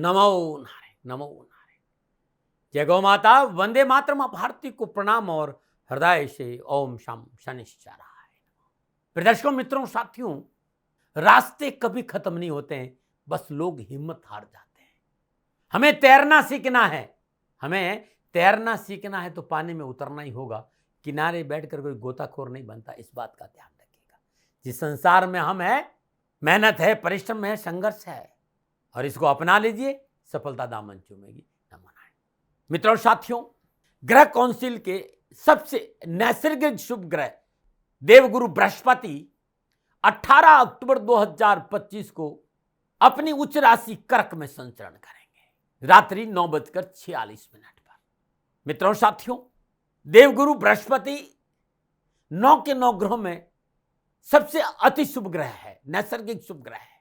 नमो नारायण, नमो नारायण। जय गौ माता, वंदे मातरम। भारती को प्रणाम और हृदय से ओम शम शनिश्चराय। प्रदर्शकों, मित्रों, साथियों, रास्ते कभी खत्म नहीं होते हैं, बस लोग हिम्मत हार जाते हैं। हमें तैरना सीखना है, हमें तैरना सीखना है तो पानी में उतरना ही होगा। किनारे बैठकर कोई गोताखोर नहीं बनता, इस बात का ध्यान रखिएगा। जिस संसार में हम हैं, मेहनत है, परिश्रम है, संघर्ष है, और इसको अपना लीजिए, सफलता दामन चूमेगी। नमो नारायण। मित्रों, साथियों, ग्रह काउंसिल के सबसे नैसर्गिक शुभ ग्रह देवगुरु बृहस्पति 18 अक्टूबर 2025 को अपनी उच्च राशि कर्क में संचरण करेंगे, रात्रि 9:46 पर। मित्रों, साथियों, देवगुरु बृहस्पति 9 के 9 ग्रहों में सबसे अति शुभ ग्रह है, नैसर्गिक शुभ ग्रह है,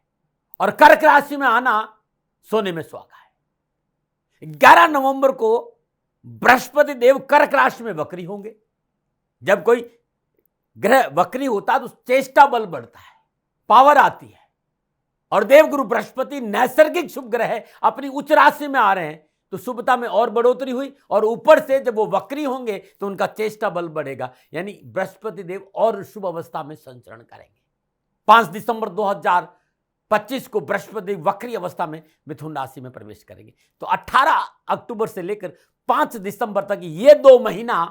और कर्क राशि में आना सोने में सुहागा है। 11 नवंबर को बृहस्पति देव कर्क राशि में वक्री होंगे। जब कोई ग्रह वक्री होता है तो चेष्टा बल बढ़ता है, पावर आती है, और देवगुरु बृहस्पति नैसर्गिक शुभ ग्रह है, अपनी उच्च राशि में आ रहे हैं तो शुभता में और बढ़ोतरी हुई, और ऊपर से जब वो वक्री होंगे तो उनका चेष्टा बल बढ़ेगा, यानी बृहस्पति देव और शुभ अवस्था में संचरण करेंगे। 5 दिसंबर 2025 को बृहस्पति वक्री अवस्था में मिथुन राशि में प्रवेश करेंगे। तो 18 अक्टूबर से लेकर 5 दिसंबर तक ये 2 महीना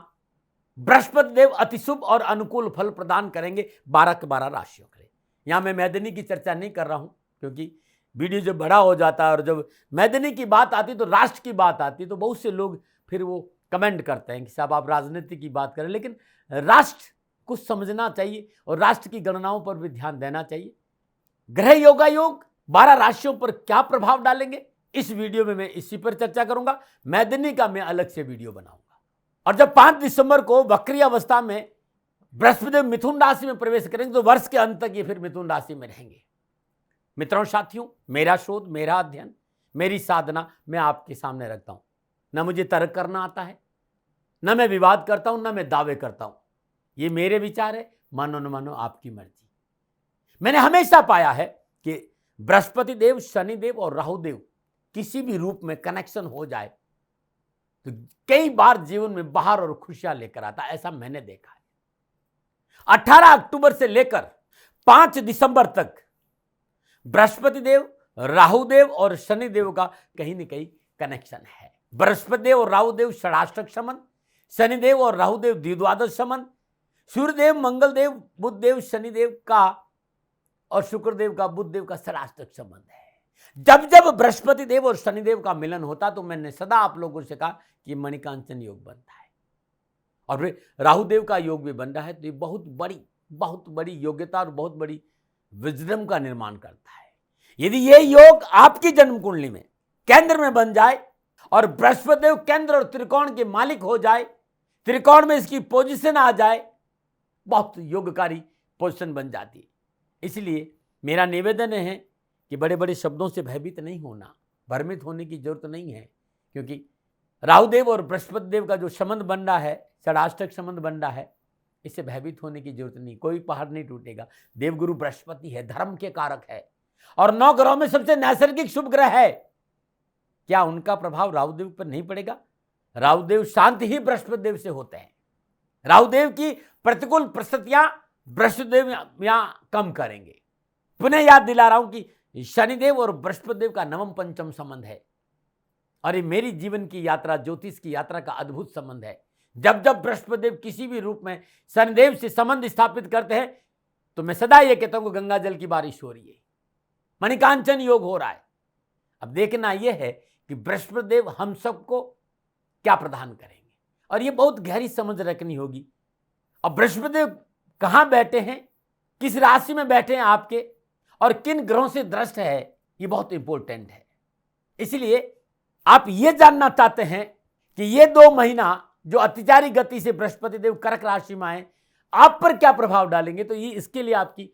बृहस्पति देव अति शुभ और अनुकूल फल प्रदान करेंगे 12 के 12 राशियों के लिए। यहां मैं मैदनी की चर्चा नहीं कर रहा हूं, क्योंकि वीडियो जब बड़ा हो जाता है और जब मैदनी की बात आती तो राष्ट्र की बात आती, तो बहुत से लोग फिर वो कमेंट करते हैं कि साहब आप राजनीति की बात करें, लेकिन राष्ट्र कुछ समझना चाहिए और राष्ट्र की गणनाओं पर भी ध्यान देना चाहिए। ग्रह योगा योग 12 राशियों पर क्या प्रभाव डालेंगे, इस वीडियो में मैं इसी पर चर्चा करूंगा। मैदनी का मैं अलग से वीडियो बनाऊंगा। और जब 5 दिसंबर को वक्री अवस्था में बृहस्पति मिथुन राशि में प्रवेश करेंगे तो वर्ष के अंत तक ये फिर मिथुन राशि में रहेंगे। मित्रों, साथियों, मेरा शोध, मेरा अध्ययन, मेरी साधना मैं आपके सामने रखता हूं। न मुझे तर्क करना आता है, न मैं विवाद करता हूं, न मैं दावे करता हूं। ये मेरे विचार है, मानो न मानो आपकी मर्जी। मैंने हमेशा पाया है कि बृहस्पति देव, शनि देव और राहु देव किसी भी रूप में कनेक्शन हो जाए तो कई बार जीवन में बाहर और खुशियां लेकर आता, ऐसा मैंने देखा है। 18 अक्टूबर से लेकर 5 दिसंबर तक बृहस्पति देव, राहु देव और शनि देव का कहीं न कहीं कनेक्शन है। बृहस्पति देव और राहु देव षडाष्टक संबंध, शनि देव और राहु देव द्विद्वादश संबंध, सूर्य देव, मंगल देव, बुध देव, शनि देव का और शुक्र देव का, बुध देव का षडाष्टक संबंध है। जब जब बृहस्पति देव और शनिदेव का मिलन होता तो मैंने सदा आप लोगों से कहा कि मणिकांचन योग बनता है, और फिर राहु देव का योग भी बन रहा है। तो ये बहुत बड़ी योग्यता और बहुत बड़ी विजडम का निर्माण करता है। यदि ये योग आपकी जन्म कुंडली में केंद्र में बन जाए और बृहस्पति देव केंद्र और त्रिकोण के मालिक हो जाए, त्रिकोण में इसकी पोजीशन आ जाए, बहुत योगकारी पोजीशन बन जाती है। इसलिए मेरा निवेदन है कि बड़े बड़े शब्दों से भयभीत नहीं होना, भ्रमित होने की जरूरत नहीं है, क्योंकि राहुदेव और बृहस्पति देव का जो संबंध बन रहा है, षडाष्टक संबंध बन रहा है, इससे भयभीत होने की जरूरत नहीं। कोई पहाड़ नहीं टूटेगा। देवगुरु बृहस्पति है, धर्म के कारक है, और 9 ग्रहों में सबसे नैसर्गिक शुभ ग्रह है। क्या उनका प्रभाव राहुदेव पर नहीं पड़ेगा? राहुदेव शांत ही बृहस्पति देव से होते हैं। राहुदेव की प्रतिकूल परिस्थितियां बृहस्पति देव यहां कम करेंगे। पुनः याद दिला रहा हूं कि शनिदेव और बृहस्पति देव का नवम पंचम संबंध है, और ये मेरी जीवन की यात्रा, ज्योतिष की यात्रा का अद्भुत संबंध है। जब जब बृहस्पति देव किसी भी रूप में शनिदेव से संबंध स्थापित करते हैं तो मैं सदा ये कहता हूं कि गंगा जल की बारिश हो रही है, मणिकांचन योग हो रहा है। अब देखना यह है कि बृहस्पति देव हम सबको क्या प्रदान करेंगे, और ये बहुत गहरी समझ रखनी होगी। अब बृहस्पति देव कहां बैठे हैं, किस राशि में बैठे हैं आपके, और किन ग्रहों से दृष्ट है, ये बहुत इंपॉर्टेंट है। इसलिए आप ये जानना चाहते हैं कि ये 2 महीना जो अतिचारी गति से बृहस्पति देव कर्क राशि में आए, आप पर क्या प्रभाव डालेंगे, तो ये इसके लिए आपकी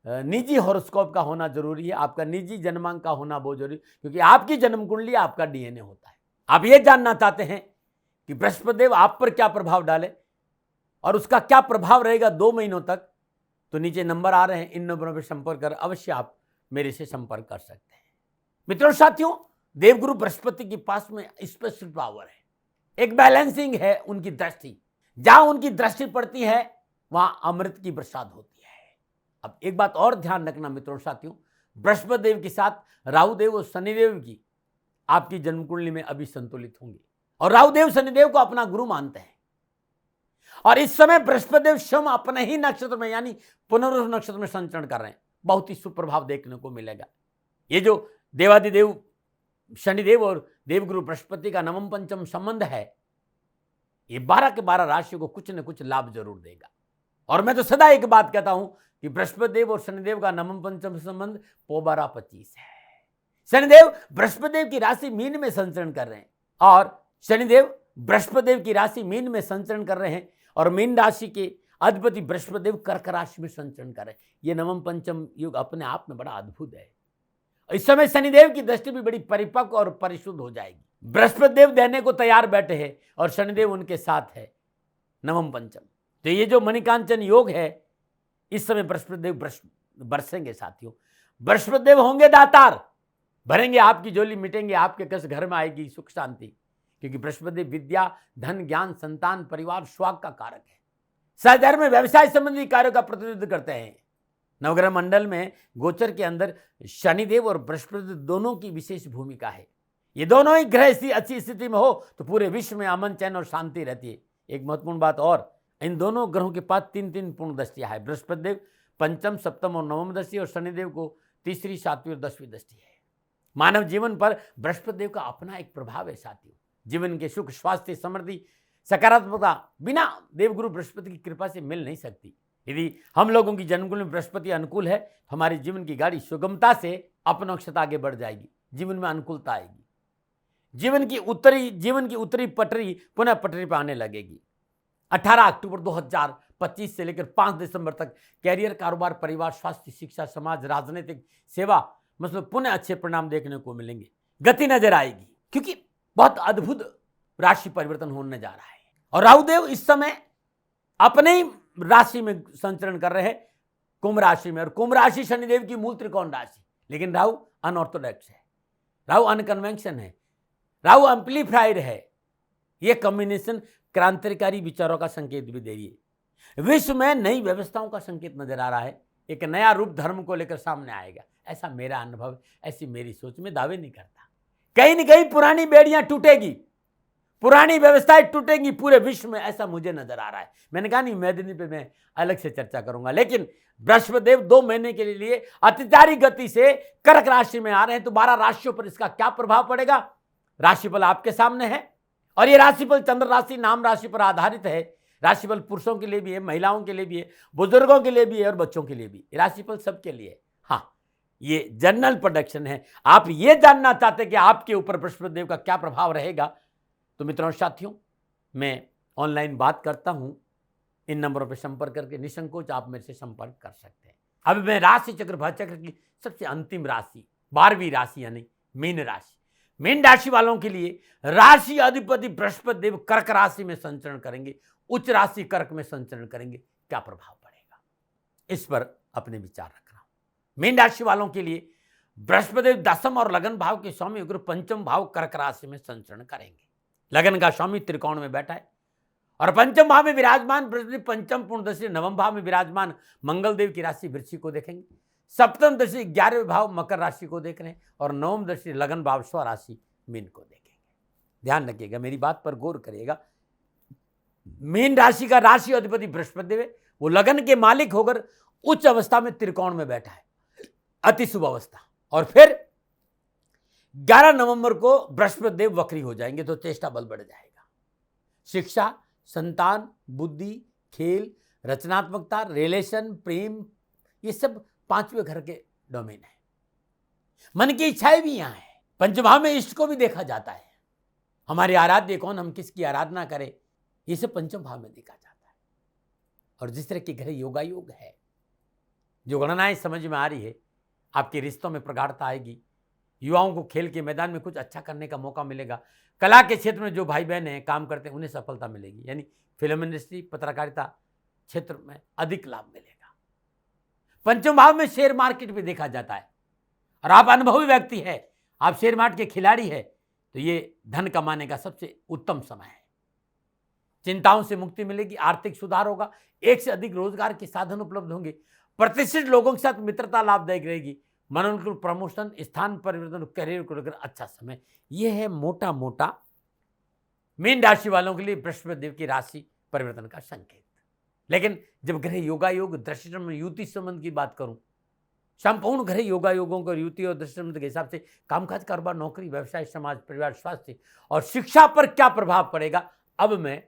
निजी हॉरोस्कोप का होना जरूरी है, आपका निजी जन्मांक का होना बहुत जरूरी, क्योंकि आपकी जन्म कुंडली आपका डीएनए होता है। आप ये जानना चाहते हैं कि बृहस्पति देव आप पर क्या प्रभाव डाले और उसका क्या प्रभाव रहेगा 2 महीनों तक, तो नीचे नंबर आ रहे हैं, इन नंबरों पर संपर्क कर अवश्य आप मेरे से संपर्क कर सकते हैं। मित्रों, साथियों, देवगुरु बृहस्पति के पास में स्पेशल पावर है, एक बैलेंसिंग है उनकी दृष्टि। जहां उनकी दृष्टि पड़ती है वहां अमृत की बरसात होती है। अब एक बात और ध्यान रखना मित्रों साथियों, बृहस्पति देव के साथ राहु देव और शनिदेव की आपकी जन्म कुंडली में अभी संतुलित होंगे, और राहु देव शनिदेव को अपना गुरु मानते हैं। और इस समय बृहस्पति देव स्वयं अपने ही नक्षत्र में यानी पुनर्वसु नक्षत्र में संचरण कर रहे हैं। बहुत ही सुप्रभाव देखने को मिलेगा। ये जो देवादिदेव शनिदेव और देवगुरु बृहस्पति का नवम पंचम संबंध है, ये 12 के 12 राशियों को कुछ न कुछ लाभ जरूर देगा। और मैं तो सदा एक बात कहता हूं कि बृहस्पति देव और शनिदेव का नवम पंचम संबंध पोबारा 25 है। शनिदेव बृहस्पति देव की राशि मीन में संचरण कर रहे हैं, और शनिदेव बृहस्पति देव की राशि मीन में संचरण कर रहे हैं, और मीन राशि के अधिपति बृहस्पति देव कर्क राशि में संचरण कर रहे हैं। ये नवम पंचम युग अपने आप में बड़ा अद्भुत है। इस समय शनिदेव की दृष्टि भी बड़ी परिपक्व और परिशुद्ध हो जाएगी। बृहस्पति देव देने को तैयार बैठे हैं और शनिदेव उनके साथ है नवम पंचम। तो ये जो मणिकांचन योग है, इस समय बृहस्पति देव बरसेंगे साथियों। बृहस्पति देव होंगे दातार, भरेंगे आपकी झोली, मिटेंगे आपके कष्ट, घर में आएगी सुख शांति। क्योंकि बृहस्पति देव विद्या, धन, ज्ञान, संतान, परिवार, स्वाग का कारक है। सहधर्म में व्यवसाय संबंधी कार्यों का प्रतिनिधित्व करते हैं। नवग्रह मंडल में गोचर के अंदर शनिदेव और बृहस्पति दोनों की विशेष भूमिका है। ये दोनों ही ग्रह अच्छी स्थिति में हो तो पूरे विश्व में अमन, चैन और शांति रहती है। एक महत्वपूर्ण बात और, इन दोनों ग्रहों के पास 3 पूर्ण दृष्टियां है। बृहस्पति देव पंचम, सप्तम और नवम दृष्टि, और शनिदेव को तीसरी, 7वीं और 10वीं दृष्टि है। मानव जीवन पर बृहस्पति देव का अपना एक प्रभाव है साथियों। जीवन के सुख, स्वास्थ्य, समृद्धि, सकारात्मकता बिना देवगुरु बृहस्पति की कृपा से मिल नहीं सकती। यदि हम लोगों की जन्मकुंडली में बृहस्पति अनुकूल है, हमारे जीवन की गाड़ी सुगमता से अपनोक्षता आगे बढ़ जाएगी, जीवन में अनुकूलता आएगी, जीवन की उत्तरी पटरी पुनः पटरी पर आने लगेगी। 18 अक्टूबर 2025 से लेकर 5 दिसंबर तक कैरियर, कारोबार, परिवार, स्वास्थ्य, शिक्षा, समाज, राजनीतिक, सेवा मतलब पुनः अच्छे परिणाम देखने को मिलेंगे। गति नजर आएगी, क्योंकि बहुत अद्भुत राशि परिवर्तन होने जा रहा है। और राहुदेव इस समय अपने ही राशि में संचरण कर रहे हैं, कुंभ राशि में। और कुंभ राशि शनिदेव की मूल त्रिकोण राशि, लेकिन राहु अनऑर्थोडॉक्स है, राहु अनकन्वेंशन है, राहु एम्प्लीफाइड है। यह कॉम्बिनेशन क्रांतिकारी विचारों का संकेत भी दे रही है। विश्व में नई व्यवस्थाओं का संकेत नजर आ रहा है। एक नया रूप धर्म को लेकर सामने आएगा, ऐसा मेरा अनुभव, ऐसी मेरी सोच में दावे नहीं करता। कहीं न कहीं पुरानी बेड़ियां टूटेगी, पुरानी व्यवस्थाएं टूटेंगी पूरे विश्व में, ऐसा मुझे नजर आ रहा है। मैंने कहा नहीं, मैदानी पे मैं अलग से चर्चा करूंगा। लेकिन बृहस्पति देव 2 महीने के लिए अतिचारी गति से कर्क राशि में आ रहे हैं, तो 12 राशियों पर इसका क्या प्रभाव पड़ेगा? राशिफल आपके सामने है, और ये राशिफल चंद्र राशि नाम राशि पर आधारित है। राशिफल पुरुषों के लिए भी है, महिलाओं के लिए भी है, बुजुर्गों के लिए भी है और बच्चों के लिए भी। राशिफल सबके लिए है। हाँ, ये जनरल प्रोडक्शन है। आप ये जानना चाहते हैं कि आपके ऊपर बृहस्पति देव का क्या प्रभाव रहेगा, तो मित्रों साथियों, मैं ऑनलाइन बात करता हूं। इन नंबरों पर संपर्क करके निसंकोच आप मेरे से संपर्क कर सकते हैं। अब मैं राशि चक्र, भर चक्र की सबसे अंतिम राशि 12वीं राशि यानी मीन राशि। मीन राशि वालों के लिए राशि अधिपति बृहस्पति देव कर्क राशि में संचरण करेंगे, उच्च राशि कर्क में संचरण करेंगे, क्या प्रभाव पड़ेगा, इस पर अपने विचार रख रहा हूं। मीन राशि वालों के लिए बृहस्पति देव दसम और लगन भाव के स्वामी होकर पंचम भाव कर्क राशि में संचरण करेंगे। लगन का स्वामी त्रिकोण में बैठा है, और पंचम भाव में विराजमान बृहस्पति पंचम पूर्ण दृष्टि नवम भाव में विराजमान मंगल देव की राशि वृश्चिक को देखेंगे। सप्तम दृष्टि 11वें भाव मकर राशि को देख रहे हैं, और नवम दृष्टि लगन भाव स्व राशि मीन को देखेंगे। ध्यान रखिएगा, मेरी बात पर गौर करिएगा। मीन राशि का राशि अधिपति बृहस्पति देव है, वो लगन के मालिक होकर उच्च अवस्था में त्रिकोण में बैठा है, अति शुभ अवस्था। और फिर 11 नवंबर को बृहस्पति देव वक्री हो जाएंगे, तो चेष्टा बल बढ़ जाएगा। शिक्षा, संतान, बुद्धि, खेल, रचनात्मकता, रिलेशन, प्रेम, ये सब 5वें घर के डोमेन है। मन की इच्छाएं भी यहां है। पंचभाव में इष्ट को भी देखा जाता है। हमारे आराध्य कौन, हम किसकी आराधना करें, ये सब पंचम भाव में देखा जाता है। और जिस तरह के ग्रह योगायोग है, जो गणनाएं समझ में आ रही है, आपके रिश्तों में प्रगाढ़ता आएगी। युवाओं को खेल के मैदान में कुछ अच्छा करने का मौका मिलेगा। कला के क्षेत्र में जो भाई बहन हैं, काम करते हैं, उन्हें सफलता मिलेगी। यानी फिल्म इंडस्ट्री, पत्रकारिता क्षेत्र में अधिक लाभ मिलेगा। पंचम भाव में शेयर मार्केट भी देखा जाता है, और आप अनुभवी व्यक्ति है, आप शेयर मार्केट के खिलाड़ी है तो ये धन कमाने का सबसे उत्तम समय है। चिंताओं से मुक्ति मिलेगी, आर्थिक सुधार होगा, एक से अधिक रोजगार के साधन उपलब्ध होंगे, प्रतिष्ठित लोगों के साथ मित्रता लाभदायक रहेगी, मनोनुकूल प्रमोशन, स्थान परिवर्तन, करियर को लेकर अच्छा समय। यह है मोटा मोटा मीन राशि वालों के लिए बृहस्पति देव की राशि परिवर्तन का संकेत। लेकिन जब ग्रह योगा योग दृष्टि में युति संबंध की बात करूं, संपूर्ण ग्रह योगा योगों को युति और दृष्टि संबंध के हिसाब से कामकाज, कारोबार, नौकरी, व्यवसाय, समाज, परिवार, स्वास्थ्य और शिक्षा पर क्या प्रभाव पड़ेगा, अब मैं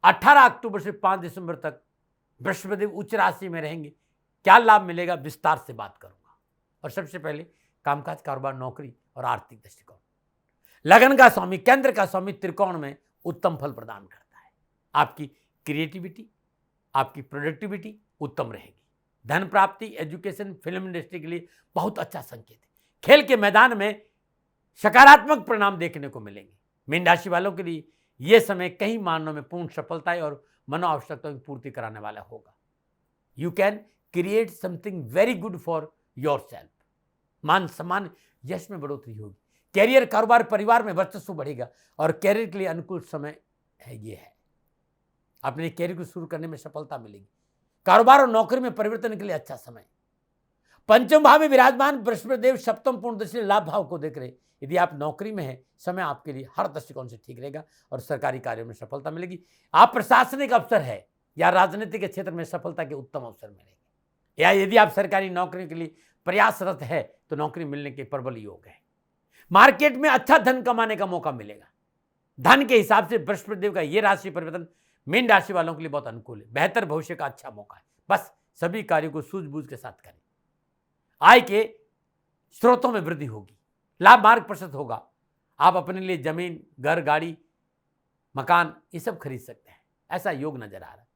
18 अक्टूबर से 5 दिसंबर तक बृहस्पति देव उच्च राशि में रहेंगे, क्या लाभ मिलेगा, विस्तार से बात करूंगा। और सबसे पहले कामकाज, कारोबार, नौकरी और आर्थिक दृष्टिकोण। लगन का स्वामी, केंद्र का स्वामी त्रिकोण में उत्तम फल प्रदान करता है। आपकी क्रिएटिविटी, आपकी प्रोडक्टिविटी उत्तम रहेगी। धन प्राप्ति, एजुकेशन, फिल्म इंडस्ट्री के लिए बहुत अच्छा संकेत है। खेल के मैदान में सकारात्मक परिणाम देखने को मिलेंगे। मीन राशि वालों के लिए यह समय कई मामलों में पूर्ण सफलताएं और मनोआवश्यकताओं की पूर्ति कराने वाला होगा। You can create something very good for your self. मान सम्मान, यश में बढ़ोतरी होगी। कैरियर, कारोबार, परिवार में वर्चस्व बढ़ेगा और कैरियर के लिए अनुकूल समय है। ये है अपने कैरियर को शुरू करने में सफलता मिलेगी। कारोबार और नौकरी में परिवर्तन के लिए अच्छा समय। पंचम भाव में विराजमान बृहस्पति देव सप्तम पूर्ण दृष्टि लाभ भाव को देख रहे। यदि आप नौकरी में हैं, समय आपके लिए हर दृष्टिकोण से ठीक रहेगा और सरकारी कार्यों में सफलता मिलेगी। आप प्रशासनिक अफसर है या राजनीतिक के क्षेत्र में सफलता के उत्तम अवसर मिलेंगे। या यदि आप सरकारी नौकरी के लिए प्रयासरत है तो नौकरी मिलने के प्रबल योग है। मार्केट में अच्छा धन कमाने का मौका मिलेगा। धन के हिसाब से बृहस्पति देव का यह राशि परिवर्तन मीन राशि वालों के लिए बहुत अनुकूल है। बेहतर भविष्य का अच्छा मौका है। बस सभी कार्यों को सूझबूझ के साथ करें। आय के स्रोतों में वृद्धि होगी। लाभ मार्ग प्रशस्त होगा। आप अपने लिए जमीन, घर, गाड़ी, मकान ये सब खरीद सकते हैं। ऐसा योग नजर आ रहा है।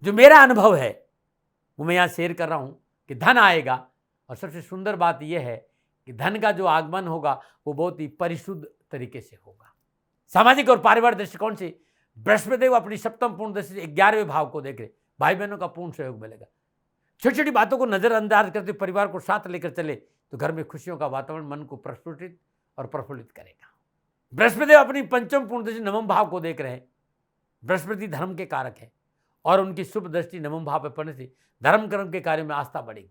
जो मेरा अनुभव है वो मैं यहां शेयर कर रहा हूं कि धन आएगा। और सबसे सुंदर बात यह है कि धन का जो आगमन होगा वो बहुत ही परिशुद्ध तरीके से होगा। सामाजिक और पारिवारिक दृष्टिकोण से बृहस्पति देव अपनी सप्तम पूर्ण दृष्टि से 11वें भाव को देख रहे। भाई बहनों का पूर्ण सहयोग मिलेगा। छोटी छोटी बातों को नजरअंदाज करते परिवार को साथ लेकर चले तो घर में खुशियों का वातावरण मन को प्रस्फुटित और प्रफुल्लित करेगा। बृहस्पति देव अपनी पंचम पूर्ण दृष्टि नवम भाव को देख रहे हैं। बृहस्पति धर्म के कारक है और उनकी शुभ दृष्टि नवम भाव पर पड़ने से धर्म कर्म के कार्य में आस्था बढ़ेगी।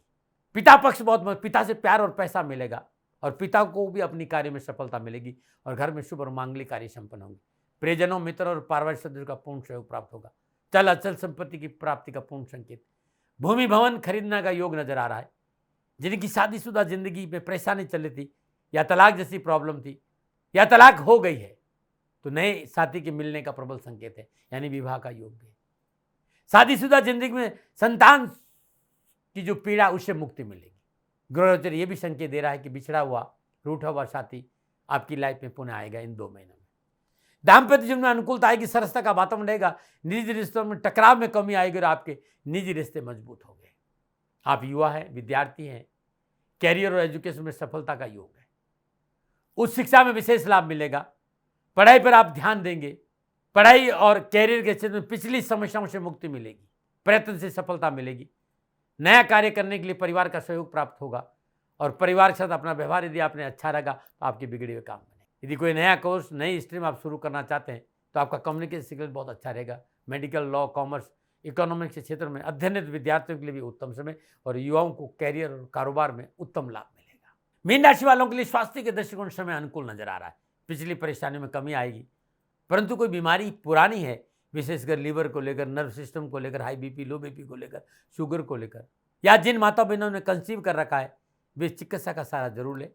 पिता पक्ष बहुत, पिता से प्यार और पैसा मिलेगा और पिता को भी अपनी कार्य में सफलता मिलेगी और घर में शुभ और मांगलिक कार्य संपन्न होंगे। प्रियजनों, मित्र और पारिवारिक सदस्यों का पूर्ण सहयोग प्राप्त होगा। चल अचल संपत्ति की प्राप्ति का पूर्ण संकेत। भूमि भवन खरीदने का योग नजर आ रहा है। जिनकी शादीशुदा जिंदगी में परेशानी चल रही थी या तलाक जैसी प्रॉब्लम थी या तलाक हो गई है तो नए साथी के मिलने का प्रबल संकेत है, यानी विवाह का योग भी है। शादीशुदा जिंदगी में संतान की जो पीड़ा उससे मुक्ति मिलेगी। ग्रहोचर ये भी संकेत दे रहा है कि बिछड़ा हुआ, रूठा हुआ साथी आपकी लाइफ में पुनः आएगा इन 2 महीनों में। दाम्पत्य जीवन में अनुकूलता आएगी, सरसता का वातावरण रहेगा। निजी रिश्तों में टकराव में कमी आएगी और आपके निजी रिश्ते मजबूत हो गए। आप युवा हैं, विद्यार्थी हैं, कैरियर और एजुकेशन में सफलता का योग है। उच्च शिक्षा में विशेष लाभ मिलेगा। पढ़ाई पर आप ध्यान देंगे। पढ़ाई और कैरियर के क्षेत्र में पिछली समस्याओं से मुक्ति मिलेगी। प्रयत्न से सफलता मिलेगी। नया कार्य करने के लिए परिवार का सहयोग प्राप्त होगा और परिवार के साथ अपना व्यवहार यदि आपने अच्छा रखा तो आपके बिगड़े हुए काम बने। यदि कोई नया कोर्स, नई स्ट्रीम आप शुरू करना चाहते हैं तो आपका कम्युनिकेशन स्किल बहुत अच्छा रहेगा। मेडिकल, लॉ, कॉमर्स, इकोनॉमिक्स के क्षेत्र में अध्ययनरत विद्यार्थियों के लिए भी उत्तम समय और युवाओं को कैरियर और कारोबार में उत्तम लाभ मिलेगा। मीन राशि वालों के लिए स्वास्थ्य के दृष्टिकोण समय अनुकूल नजर आ रहा है। पिछली परेशानियों में कमी आएगी, परंतु कोई बीमारी पुरानी है, विशेषकर लीवर को लेकर, नर्व सिस्टम को लेकर, हाई बीपी, लो बीपी को लेकर, शुगर को लेकर, या जिन माता बहनों ने कंसीव कर रखा है वे चिकित्सा का सहारा जरूर ले।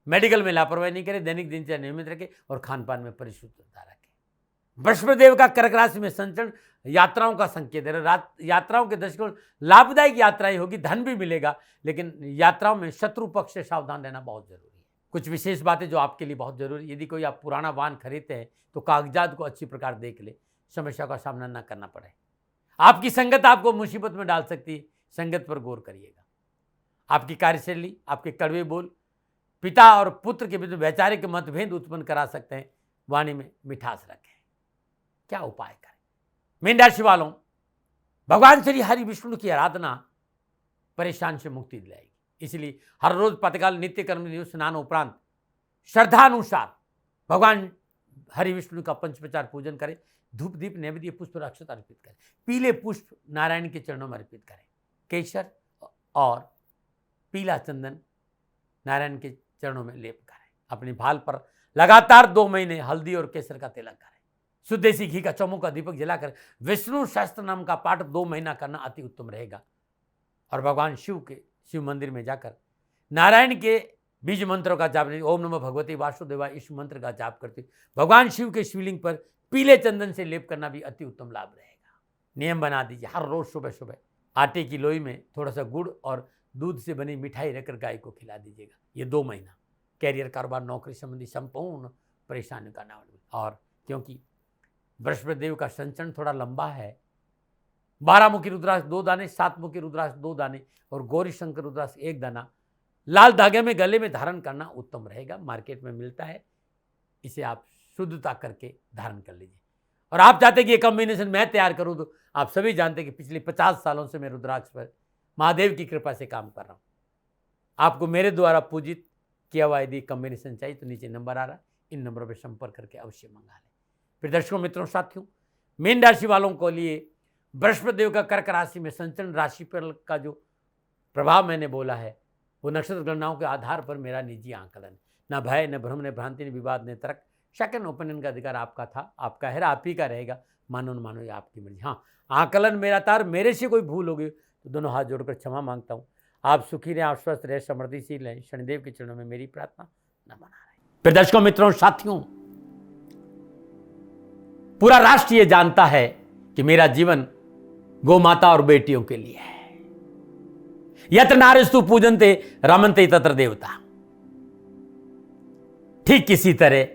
मेडिकल में लापरवाही नहीं करें। दैनिक दिनचर्या नियमित रखें और खान पान में परिशुद्धता रखें। बृहस्पति देव का कर्क राशि में संचरण यात्राओं का संकेत है। यात्राओं के दृष्टिकोण लाभदायक यात्राएं होगी, धन भी मिलेगा, लेकिन यात्राओं में शत्रु पक्ष से सावधान रहना बहुत जरूरी है। कुछ विशेष बातें जो आपके लिए बहुत जरूरी है। यदि कोई आप पुराना वाहन खरीदते हैं तो कागजात को अच्छी प्रकार देख ले, समस्या का सामना न करना पड़े। आपकी संगत आपको मुसीबत में डाल सकती है, संगत पर गौर करिएगा। आपकी कार्यशैली, आपके कड़वे बोल पिता और पुत्र के बीच वैचारिक मतभेद उत्पन्न करा सकते हैं। वाणी में मिठास रखें। क्या उपाय करें? मीन राशि वालों, भगवान श्री हरि विष्णु की आराधना परेशान से मुक्ति दिलाएगी। इसलिए हर रोज प्रातःकाल नित्य कर्म स्नान उपरांत श्रद्धानुसार भगवान हरि विष्णु का पंचप्रचार पूजन करें, धूप दीप नैवेद्य पुष्प और अक्षत अर्पित करें, पीले पुष्प नारायण के चरणों में अर्पित करें, केसर और पीला चंदन नारायण के चरणों में लेप करें, अपनी भाल पर लगातार 2 महीने हल्दी और केसर का तिलक करें, शुद्ध देसी घी का चौमुख का दीपक जलाकर विष्णु सहस्त्र नाम का पाठ 2 महीना करना अति उत्तम रहेगा। और भगवान शिव मंदिर में जाकर नारायण के बीज मंत्रों का जाप, ओम नमः भगवते वासुदेवाय, इस मंत्र का जाप करते भगवान शिव के शिवलिंग पर पीले चंदन से लेप करना भी अति उत्तम लाभ रहेगा। नियम बना दीजिए, हर रोज सुबह सुबह आटे की लोई में थोड़ा सा गुड़ और दूध से बनी मिठाई रखकर गाय को खिला दीजिएगा। ये 2 महीना कैरियर, कारोबार, नौकरी संबंधी संपूर्ण परेशानियों का नाम। और क्योंकि बृहस्पति देव का संचरण थोड़ा लंबा है, 12 मुखी रुद्राक्ष 2 दाने, 7 मुखी रुद्राक्ष 2 दाने और गौरी शंकर रुद्राक्ष 1 दाना लाल धागे में गले में धारण करना उत्तम रहेगा। मार्केट में मिलता है, इसे आप शुद्धता करके धारण कर लीजिए। और आप चाहते कि ये कॉम्बिनेशन मैं तैयार करूं, तो आप सभी जानते हैं कि पिछले 50 सालों से मैं रुद्राक्ष पर महादेव की कृपा से काम कर रहा हूं। आपको मेरे द्वारा पूजित किया हुआ यदि कॉम्बिनेशन चाहिए तो नीचे नंबर आ रहा है, इन नंबरों पर संपर्क करके अवश्य मंगा लें। फिर दर्शकों, मित्रों, साथियों, मीन राशि वालों को लिए बृहस्पति देव का कर्क राशि में संचरण राशि पर का जो प्रभाव मैंने बोला है, वो नक्षत्र गणनाओं के आधार पर मेरा निजी आकलन। न भय, न भ्रम, न भ्रांति, न विवाद, न तर्क, सेकंड ओपिनियन का अधिकार आपका था, आपका है, आप ही का रहेगा। मानो न मानो, ये आपकी मर्जी। हाँ, आकलन मेरा था, मेरे से कोई भूल हो गई तो दोनों हाथ जोड़कर क्षमा मांगता हूँ। आप सुखी रहें, आप स्वस्थ रहे, समृद्धिशील रहें, शनिदेव के चरणों में मेरी प्रार्थना न मना रहे। फिर दर्शकों, मित्रों, साथियों, पूरा राष्ट्र ये जानता है कि मेरा जीवन गौ माता और बेटियों के लिए है। यत्र नारीस्तु पूजन्ते रमन्ते तत्र देवता। ठीक किसी तरह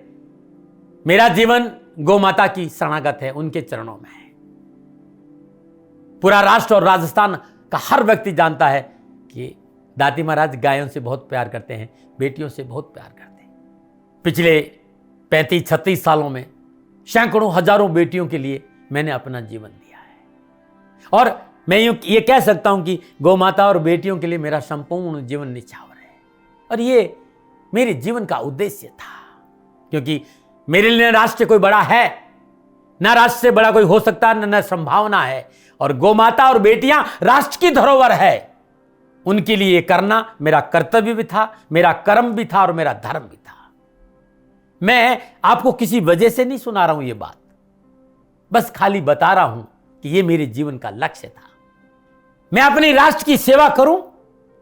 मेरा जीवन गौ माता की शरणागत है, उनके चरणों में है। पूरा राष्ट्र और राजस्थान का हर व्यक्ति जानता है कि दाती महाराज गायों से बहुत प्यार करते हैं, बेटियों से बहुत प्यार करते हैं। पिछले 35-36 सालों में सैकड़ों हजारों बेटियों के लिए मैंने अपना जीवन दिया है। और मैं ये कह सकता हूं कि गौ माता और बेटियों के लिए मेरा संपूर्ण जीवन निछावर है। और ये मेरे जीवन का उद्देश्य था, क्योंकि मेरे लिए न राष्ट्र कोई बड़ा है, न राष्ट्र से बड़ा कोई हो सकता है, न संभावना है। और गौ माता और बेटियां राष्ट्र की धरोहर है, उनके लिए करना मेरा कर्तव्य भी था, मेरा कर्म भी था और मेरा धर्म भी था। मैं आपको किसी वजह से नहीं सुना रहा हूं ये बात, बस खाली बता रहा हूं कि ये मेरे जीवन का लक्ष्य था। मैं अपने राष्ट्र की सेवा करूं,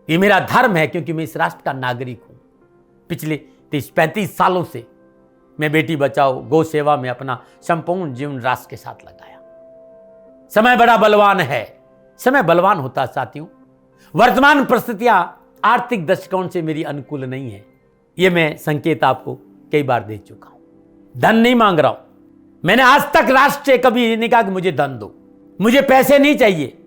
ये मेरा धर्म है, क्योंकि मैं इस राष्ट्र का नागरिक हूं। पिछले 30-35 सालों से मैं बेटी बचाओ, गौ सेवा में अपना संपूर्ण जीवन राष्ट्र के साथ लगाया। समय बड़ा बलवान है, समय बलवान होता साथियों। वर्तमान परिस्थितियां आर्थिक दृष्टिकोण से मेरी अनुकूल नहीं है, ये मैं संकेत आपको कई बार दे चुका हूं। धन नहीं मांग रहा हूं, मैंने आज तक राष्ट्र से कभी नहीं कहा कि मुझे धन दो, मुझे पैसे नहीं चाहिए।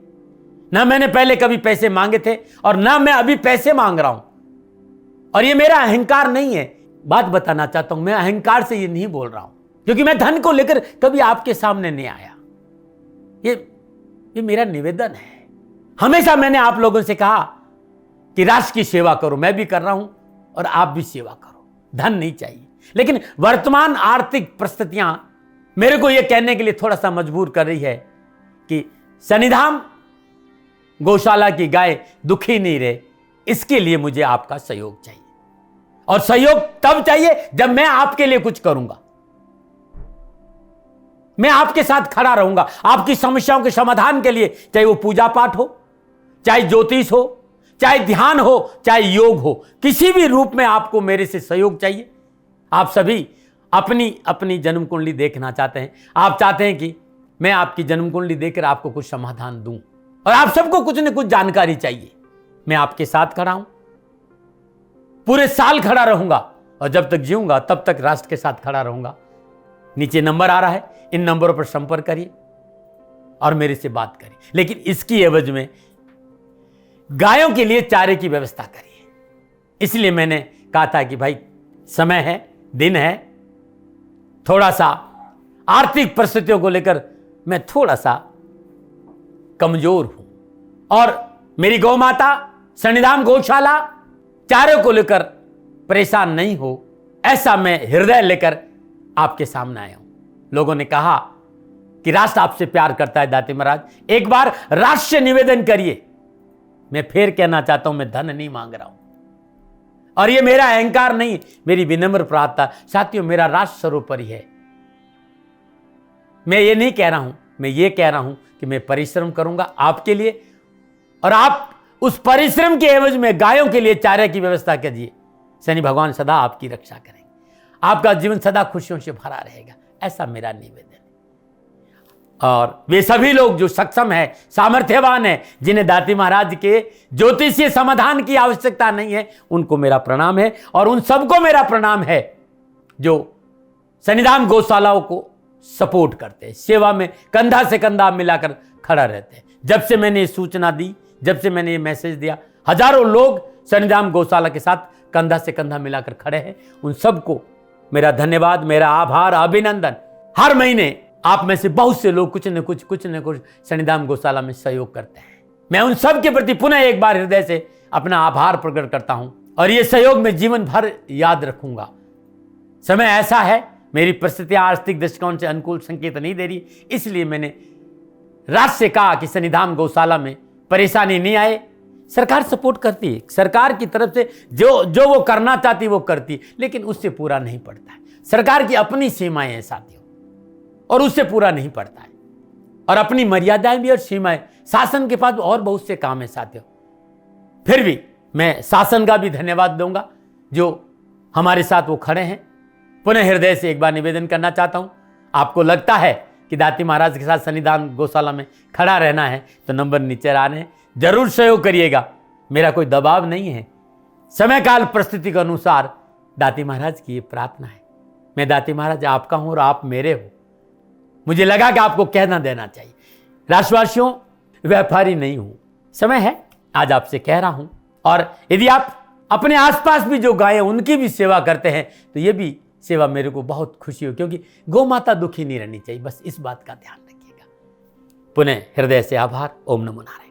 ना मैंने पहले कभी पैसे मांगे थे और ना मैं अभी पैसे मांग रहा हूं। और ये मेरा अहंकार नहीं है। बात बताना चाहता हूं, मैं अहंकार से ये नहीं बोल रहा हूं, क्योंकि मैं धन को लेकर कभी आपके सामने नहीं आया। ये मेरा निवेदन है। हमेशा मैंने आप लोगों से कहा कि राष्ट्र की सेवा करो, मैं भी कर रहा हूं और आप भी सेवा करो। धन नहीं चाहिए, लेकिन वर्तमान आर्थिक परिस्थितियां मेरे को यह कहने के लिए थोड़ा सा मजबूर कर रही है कि शनिधाम गौशाला की गाय दुखी नहीं रहे, इसके लिए मुझे आपका सहयोग चाहिए। और सहयोग तब चाहिए जब मैं आपके लिए कुछ करूंगा, मैं आपके साथ खड़ा रहूंगा आपकी समस्याओं के समाधान के लिए। चाहे वो पूजा पाठ हो, चाहे ज्योतिष हो, चाहे ध्यान हो, चाहे योग हो, किसी भी रूप में आपको मेरे से सहयोग चाहिए। आप सभी अपनी अपनी जन्म कुंडली देखना चाहते हैं, आप चाहते हैं कि मैं आपकी जन्म कुंडली देखकर आपको कुछ समाधान दूं, और आप सबको कुछ न कुछ जानकारी चाहिए। मैं आपके साथ खड़ा हूं, पूरे साल खड़ा रहूंगा, और जब तक जीऊंगा तब तक राष्ट्र के साथ खड़ा रहूंगा। नीचे नंबर आ रहा है, इन नंबरों पर संपर्क करिए और मेरे से बात करिए। लेकिन इसकी एवज में गायों के लिए चारे की व्यवस्था करिए। इसलिए मैंने कहा था कि भाई समय है, दिन है, थोड़ा सा आर्थिक परिस्थितियों को लेकर मैं थोड़ा सा कमजोर हूं, और मेरी गौ माता शनिधाम गौशाला चारे को लेकर परेशान नहीं हो, ऐसा मैं हृदय लेकर आपके सामने आया हूं। लोगों ने कहा कि राष्ट्र आपसे प्यार करता है दाती महाराज, एक बार राष्ट्र से निवेदन करिए। मैं फिर कहना चाहता हूं, मैं धन नहीं मांग रहा हूं, और ये मेरा अहंकार नहीं, मेरी विनम्र प्रार्थना। साथियों, मेरा राष्ट्र सर्वोपरि है। मैं ये नहीं कह रहा हूं, मैं ये कह रहा हूं कि मैं परिश्रम करूंगा आपके लिए, और आप उस परिश्रम के एवज में गायों के लिए चारे की व्यवस्था कीजिए। शनि भगवान सदा आपकी रक्षा करेंगे, आपका जीवन सदा खुशियों से भरा रहेगा, ऐसा मेरा निवेदन है। और वे सभी लोग जो सक्षम है, सामर्थ्यवान है, जिन्हें दाती महाराज के ज्योतिषीय समाधान की आवश्यकता नहीं है, उनको मेरा प्रणाम है। और उन सबको मेरा प्रणाम है जो शनिधाम गौशालाओं को सपोर्ट करते हैं, सेवा में कंधा से कंधा मिलाकर खड़ा रहते हैं। जब से मैंने ये सूचना दी, जब से मैंने ये मैसेज दिया, हजारों लोग शनिधाम गौशाला के साथ कंधा से कंधा मिलाकर खड़े हैं। उन सबको मेरा धन्यवाद, मेरा आभार, अभिनंदन। हर महीने आप में से बहुत से लोग कुछ न कुछ शनिधाम गौशाला में सहयोग करते हैं। मैं उन सब के प्रति पुनः एक बार हृदय से अपना आभार प्रकट करता हूं, और ये सहयोग मैं जीवन भर याद रखूंगा। समय ऐसा है, मेरी परिस्थितियां आर्थिक दृष्टिकोण से अनुकूल संकेत नहीं दे रही, इसलिए मैंने राष्ट्र से कहा कि शनिधाम गौशाला में परेशानी नहीं आए। सरकार सपोर्ट करती है, सरकार की तरफ से जो वो करना चाहती वो करती, लेकिन उससे पूरा नहीं पड़ता है। सरकार की अपनी सीमाएं हैं साथियों, और उससे पूरा नहीं पड़ता है, और अपनी मर्यादाएं भी और सीमाएं। शासन के पास और बहुत से काम है साथियों। फिर भी मैं शासन का भी धन्यवाद दूंगा जो हमारे साथ वो खड़े हैं। पुनः हृदय से एक बार निवेदन करना चाहता हूं, आपको लगता है कि दाती महाराज के साथ शनिधाम गौशाला में खड़ा रहना है तो नंबर नीचे आ रहे हैं, जरूर सहयोग करिएगा। मेरा कोई दबाव नहीं है, समय काल परिस्थिति के अनुसार दाती महाराज की ये प्रार्थना है। मैं दाती महाराज आपका हूं और आप मेरे हो। मुझे लगा कि आपको कहना देना चाहिए। राष्ट्रवासियों, व्यापारी नहीं हूं, समय है आज आपसे कह रहा हूं। और यदि आप अपने आसपास भी जो गायें उनकी भी सेवा करते हैं तो ये भी सेवा मेरे को बहुत खुशी हो, क्योंकि गौ माता दुखी नहीं रहनी चाहिए। बस इस बात का ध्यान रखिएगा। पुनः हृदय से आभार। ओम नमो नारायण।